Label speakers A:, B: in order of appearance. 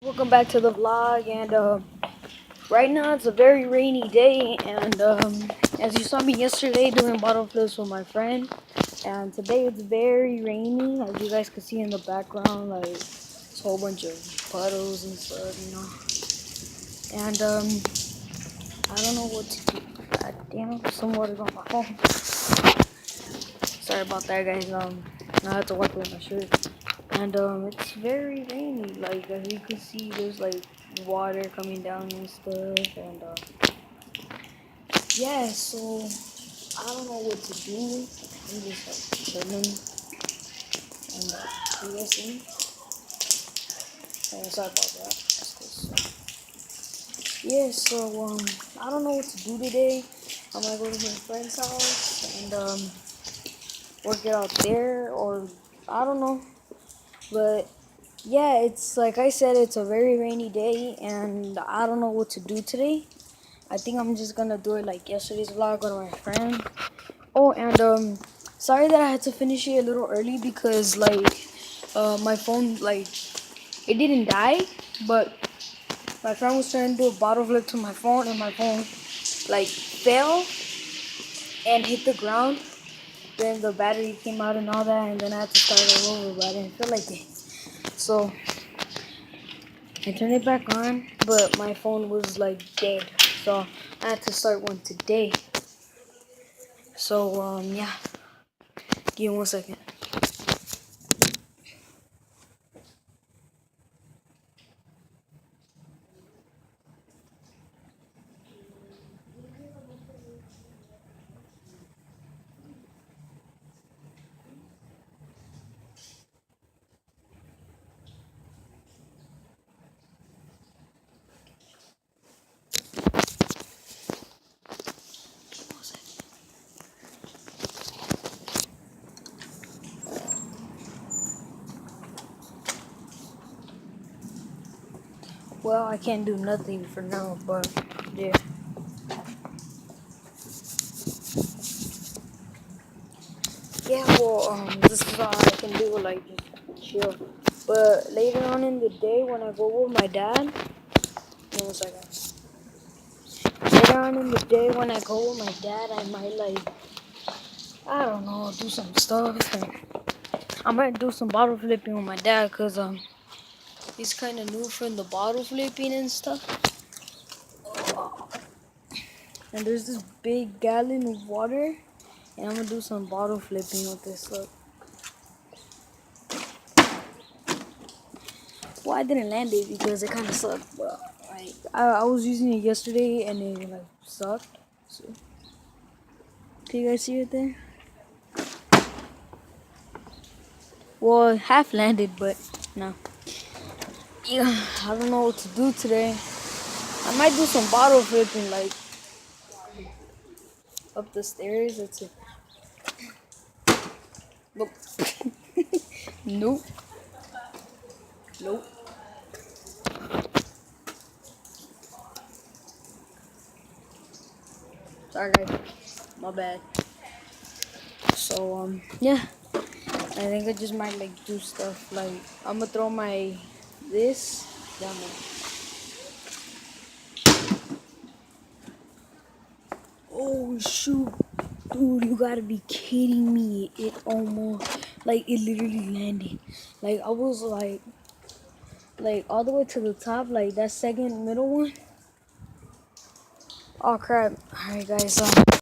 A: Welcome back to the vlog, and right now it's a very rainy day, and as you saw me yesterday doing bottle flips with my friend, and today it's very rainy, as you guys can see in the background, like it's a whole bunch of puddles and stuff, and I don't know what to do. God damn, some water's on my phone. Sorry about that, guys. I had to wipe with my shirt. And it's very rainy. Like as you can see, there's like water coming down and stuff. And yeah, so I don't know what to do. I'm just like chilling and you guys see me? Sorry about that. Yeah, so I don't know what to do today. I'm gonna go to my friend's house and work it out there, or I don't know. But yeah, it's like I said, it's a very rainy day, and I don't know what to do today. I think I'm just gonna do it like yesterday's vlog, go to my friend. Oh, and sorry that I had to finish it a little early because like my phone, like, it didn't die, but my friend was trying to do a bottle flip to my phone, and my phone like fell and hit the ground. Then the battery came out and all that, and then I had to start all over, but I didn't feel like it. So I turned it back on, but my phone was like dead, so I had to start one today. So yeah, give me 1 second. Well, I can't do nothing for now, but yeah. Yeah, well, this is all I can do, like just chill. But later on in the day, when I go with my dad, give me 1 second. Later on in the day, when I go with my dad, I might like, I don't know, do some stuff. And I might do some bottle flipping with my dad, cause he's kind of new from the bottle flipping and stuff. And there's this big gallon of water, and I'm gonna do some bottle flipping with this. Look. Well, I didn't land it because it kind of sucked. But like, I was using it yesterday and it like sucked. So, can you guys see it there? Well, it half landed, but no. Yeah, I don't know what to do today. I might do some bottle flipping, like up the stairs. That's it. Nope. Nope. Nope. Sorry, guys. My bad. So yeah. I think I just might like do stuff like I'm gonna throw my this down there. Oh shoot, dude, you gotta be kidding me! It almost, like, it literally landed. Like I was like all the way to the top, like that second middle one. Oh crap! All right, guys.